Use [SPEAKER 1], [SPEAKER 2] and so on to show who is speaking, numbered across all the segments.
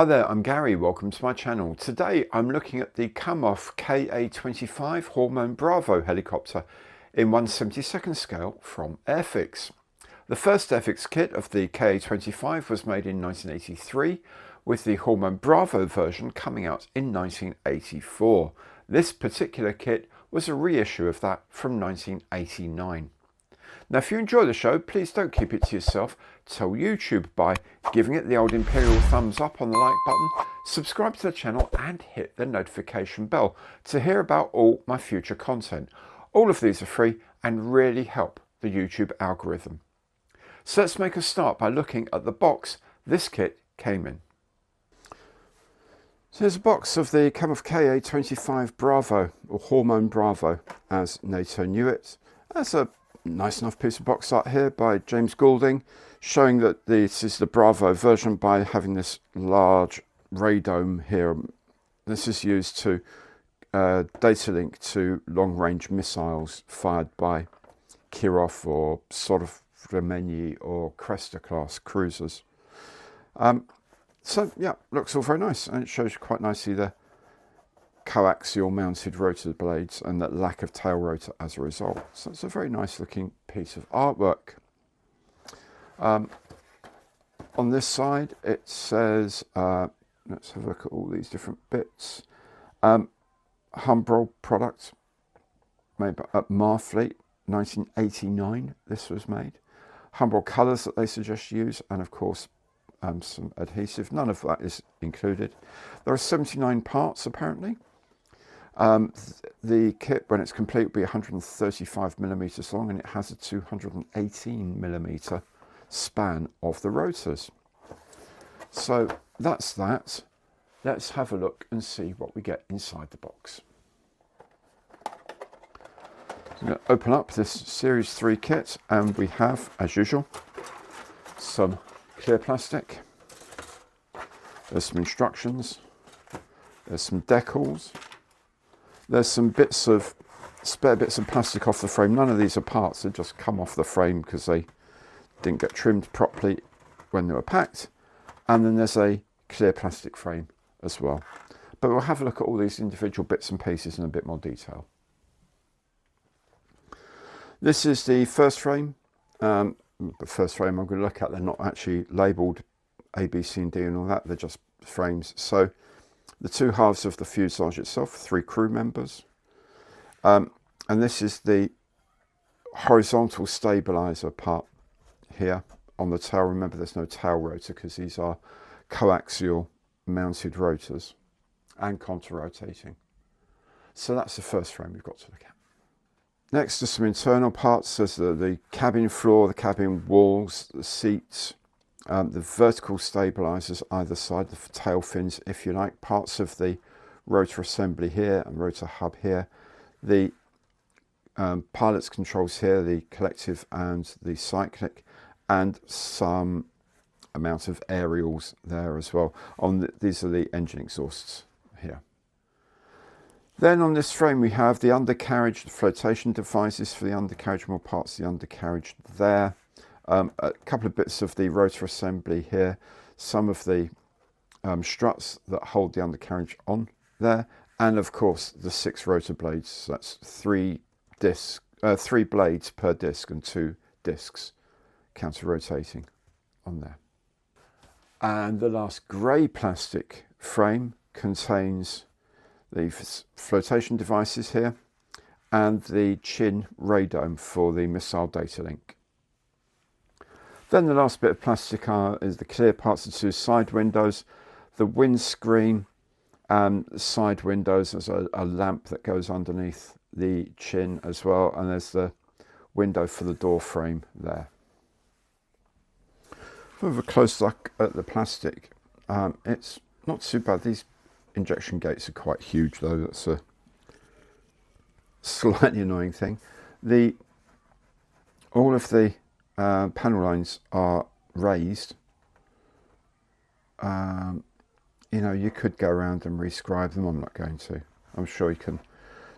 [SPEAKER 1] Hi there, I'm Gary, welcome to my channel. Today I'm looking at the Kamov Ka-25 Hormone Bravo helicopter in 1/72 scale from Airfix. The first Airfix kit of the Ka-25 was made in 1983, with the Hormone Bravo version coming out in 1984. This particular kit was a reissue of that from 1989. Now, if you enjoy the show, please don't keep it to yourself. Tell YouTube by giving it the old imperial thumbs up on the like button, subscribe to the channel and hit the notification bell to hear about all my future content. All of these are free and really help the YouTube algorithm. So let's make a start by looking at the box this kit came in. So here's a box of the Kamov Ka-25 Bravo, or Hormone Bravo as NATO knew it. That's a nice enough piece of box art here by James Goulding, showing that this is the Bravo version by having this large radome here. This is used to data link to long-range missiles fired by Kirov or Sovremenyi or Cresta class cruisers. So yeah, looks all very nice, and it shows quite nicely the coaxial mounted rotor blades and that lack of tail rotor as a result. So it's a very nice looking piece of artwork. On this side it says, let's have a look at all these different bits. Humbrol product made at Marfleet, 1989 this was made. Humbrol colours that they suggest you use, and of course some adhesive. None of that is included. There are 79 parts apparently. The kit, when it's complete, will be 135 millimeters long, and it has a 218 millimeter span of the rotors. So that's that. Let's have a look and see what we get inside the box. So I'm going to open up this Series 3 kit, and we have, as usual, some clear plastic. There's some instructions. There's some decals. There's some bits of spare bits of plastic off the frame. None of these are parts, they just come off the frame because they didn't get trimmed properly when they were packed. And then there's a clear plastic frame as well. But we'll have a look at all these individual bits and pieces in a bit more detail. This is the first frame. The first frame I'm going to look at, they're not actually labelled A, B, C and D and all that, they're just frames. So the two halves of the fuselage itself, 3 crew members. And this is the horizontal stabilizer part here on the tail. Remember, there's no tail rotor because these are coaxial mounted rotors and counter-rotating. So that's the first frame we've got to look at. Next are some internal parts. There's the cabin floor, the cabin walls, the seats, the vertical stabilizers either side, the tail fins if you like, parts of the rotor assembly here and rotor hub here, the pilot's controls here, the collective and the cyclic, and some amount of aerials there as well. These are the engine exhausts here. Then on this frame we have the undercarriage, the flotation devices for the undercarriage, more parts of the undercarriage there. A couple of bits of the rotor assembly here, some of the struts that hold the undercarriage on there, and of course the 6 rotor blades. So that's 3 blades per disc and 2 discs counter-rotating on there. And the last grey plastic frame contains the flotation devices here and the chin radome for the missile data link. Then the last bit of plastic is the clear parts of 2 side windows, the windscreen, side windows. There's a lamp that goes underneath the chin as well, and there's the window for the door frame there. Have a close look at the plastic. It's not too bad. These injection gates are quite huge though. That's a slightly annoying thing. All of the panel lines are raised. You know, you could go around and rescribe them. I'm not going to. I'm sure you can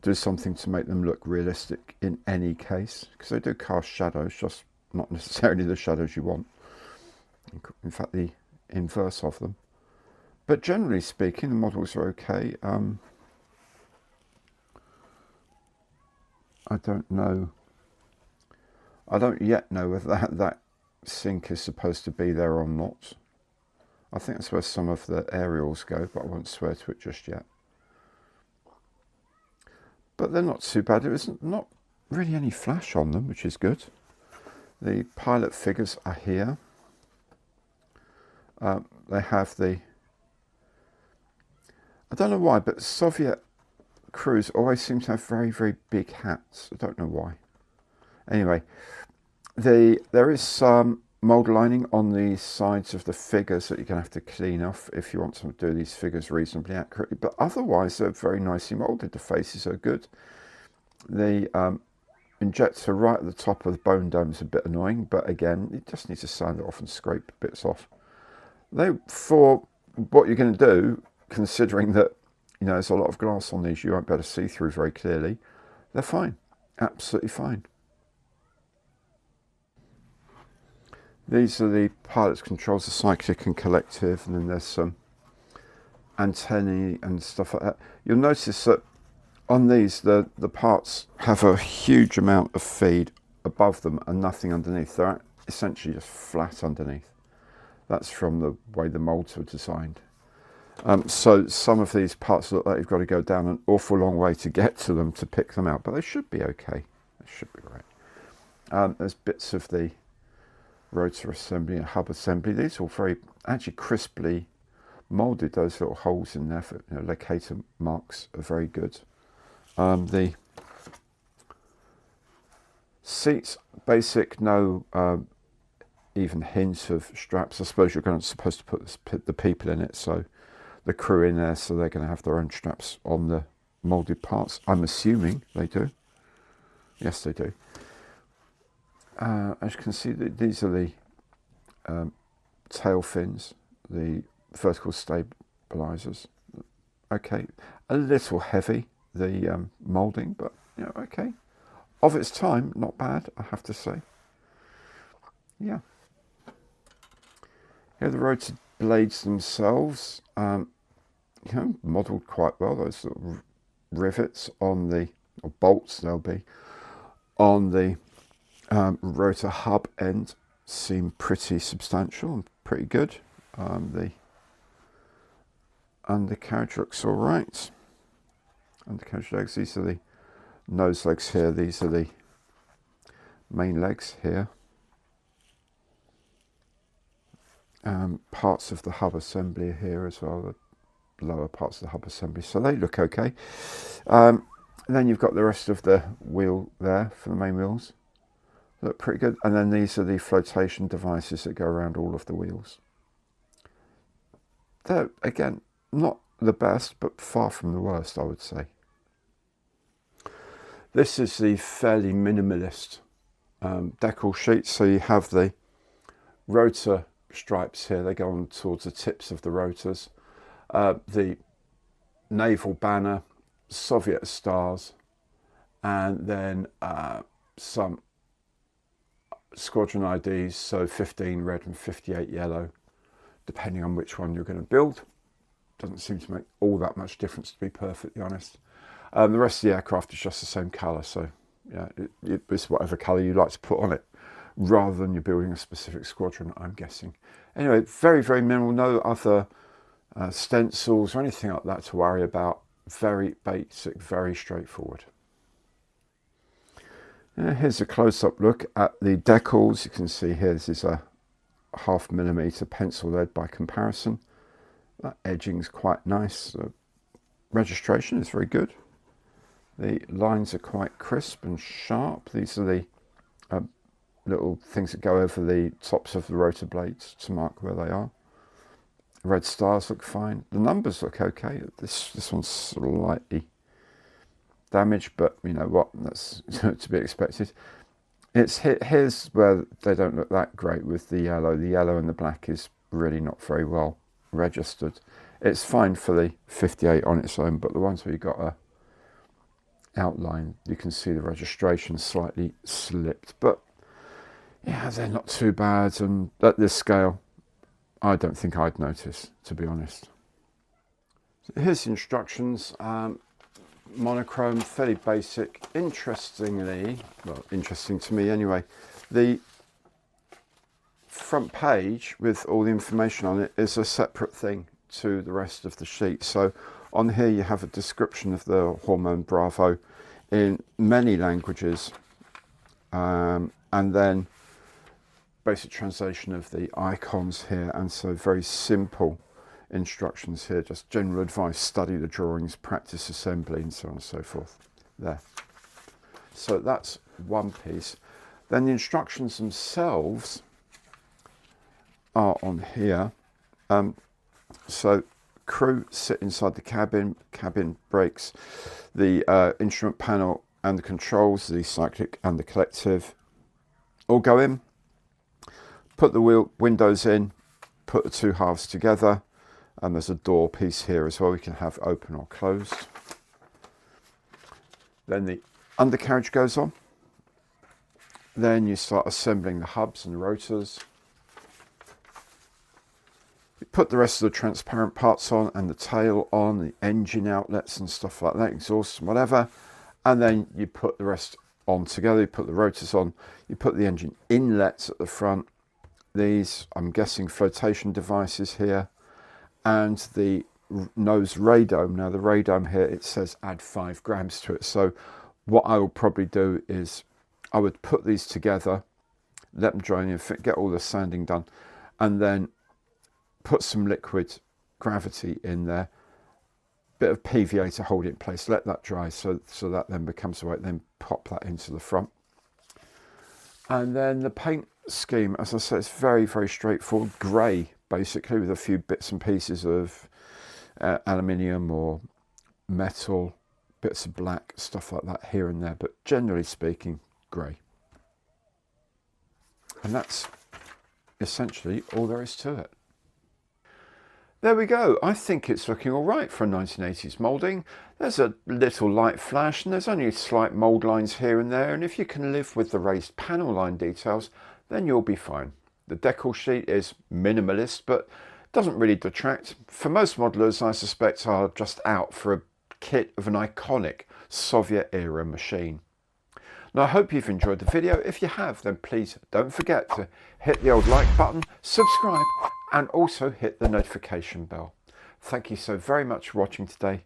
[SPEAKER 1] do something to make them look realistic in any case, because they do cast shadows, just not necessarily the shadows you want. In fact, the inverse of them. But generally speaking, the models are okay. I don't know. I don't yet know whether that sink is supposed to be there or not. I think that's where some of the aerials go, but I won't swear to it just yet. But they're not too bad. There isn't not really any flash on them, which is good. The pilot figures are here. They have the... I don't know why, but Soviet crews always seem to have very, very big hats. I don't know why. Anyway, there is some mould lining on the sides of the figures that you're going to have to clean off if you want to do these figures reasonably accurately. But otherwise, they're very nicely moulded. The faces are good. The injector right at the top of the bone dome is a bit annoying, but again, you just need to sand it off and scrape bits off. For what you're going to do, considering that there's a lot of glass on these, you won't be able to see through very clearly. They're fine, absolutely fine. These are the pilot's controls, the cyclic and collective, and then there's some antennae and stuff like that. You'll notice that on these, the parts have a huge amount of feed above them and nothing underneath. They're essentially just flat underneath. That's from the way the moulds were designed. So some of these parts look like you've got to go down an awful long way to get to them to pick them out, but they should be okay. They should be right. There's bits of the rotor assembly and hub assembly. These are all very actually crisply moulded. Those little holes in there for locator marks are very good. The seats, basic, no even hint of straps. I suppose you're supposed to put the people in it, so the crew in there, so they're going to have their own straps on the moulded parts. I'm assuming they do. Yes, they do. As you can see, these are the tail fins, the vertical stabilizers. Okay, a little heavy, the moulding, but okay. Of its time, not bad, I have to say. Yeah. Here are the rotor blades themselves, modelled quite well. Those sort of rivets on the, or bolts they'll be, on the rotor hub end seem pretty substantial and pretty good. The undercarriage looks all right. Undercarriage legs, these are the nose legs here. These are the main legs here. Parts of the hub assembly are here as well, the lower parts of the hub assembly, so they look okay. And then you've got the rest of the wheel there for the main wheels. Look pretty good. And then these are the flotation devices that go around all of the wheels. They're, again, not the best, but far from the worst, I would say. This is the fairly minimalist decal sheet. So you have the rotor stripes here. They go on towards the tips of the rotors. The naval banner, Soviet stars, and then some squadron IDs, so 15 red and 58 yellow, depending on which one you're going to build. Doesn't seem to make all that much difference, to be perfectly honest. The rest of the aircraft is just the same colour, so yeah, it's whatever colour you like to put on it, rather than you're building a specific squadron, I'm guessing. Anyway, very, very minimal, no other stencils or anything like that to worry about. Very basic, very straightforward. Here's a close-up look at the decals. You can see here, this is a 0.5mm pencil lead by comparison. That edging's quite nice. The registration is very good. The lines are quite crisp and sharp. These are the little things that go over the tops of the rotor blades to mark where they are. Red stars look fine. The numbers look okay. This one's slightly damaged, but you know what, that's to be expected. Here's where they don't look that great with the yellow. The yellow and the black is really not very well registered. It's fine for the 58 on its own, but the ones where you've got a outline, you can see the registration slightly slipped, but yeah, they're not too bad, and at this scale I don't think I'd notice, to be honest. Here's the instructions. Monochrome, fairly basic. Interestingly, well, interesting to me anyway, the front page with all the information on it is a separate thing to the rest of the sheet. So on here you have a description of the hormone Bravo in many languages, and then basic translation of the icons here, and so very simple instructions here, just general advice: study the drawings, practice assembly, and so on and so forth there. So that's one piece. Then the instructions themselves are on here. So crew sit inside the cabin brakes, the instrument panel and the controls, the cyclic and the collective, all go in. Put the windows in, put the two halves together, and there's a door piece here as well, we can have open or closed. Then the undercarriage goes on. Then you start assembling the hubs and rotors. You put the rest of the transparent parts on and the tail on, the engine outlets and stuff like that, exhaust and whatever. And then you put the rest on together, you put the rotors on, you put the engine inlets at the front. These, I'm guessing, flotation devices here. And the nose radome. Now the radome here, it says add 5 grams to it. So what I will probably do is I would put these together, let them dry and get all the sanding done, and then put some liquid gravity in there, bit of PVA to hold it in place, let that dry so that then becomes white, then pop that into the front. And then the paint scheme, as I said, it's very, very straightforward, grey basically, with a few bits and pieces of aluminium or metal, bits of black, stuff like that here and there, but generally speaking, grey. And that's essentially all there is to it. There we go. I think it's looking all right for a 1980s moulding. There's a little light flash and there's only slight mould lines here and there, and if you can live with the raised panel line details, then you'll be fine. The decal sheet is minimalist, but doesn't really detract. For most modelers, I suspect, are just out for a kit of an iconic Soviet era machine. Now, I hope you've enjoyed the video. If you have, then please don't forget to hit the old like button, subscribe, and also hit the notification bell. Thank you so very much for watching today,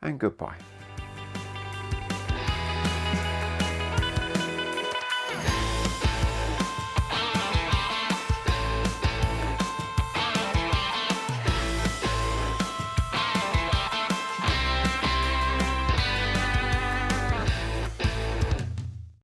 [SPEAKER 1] and goodbye.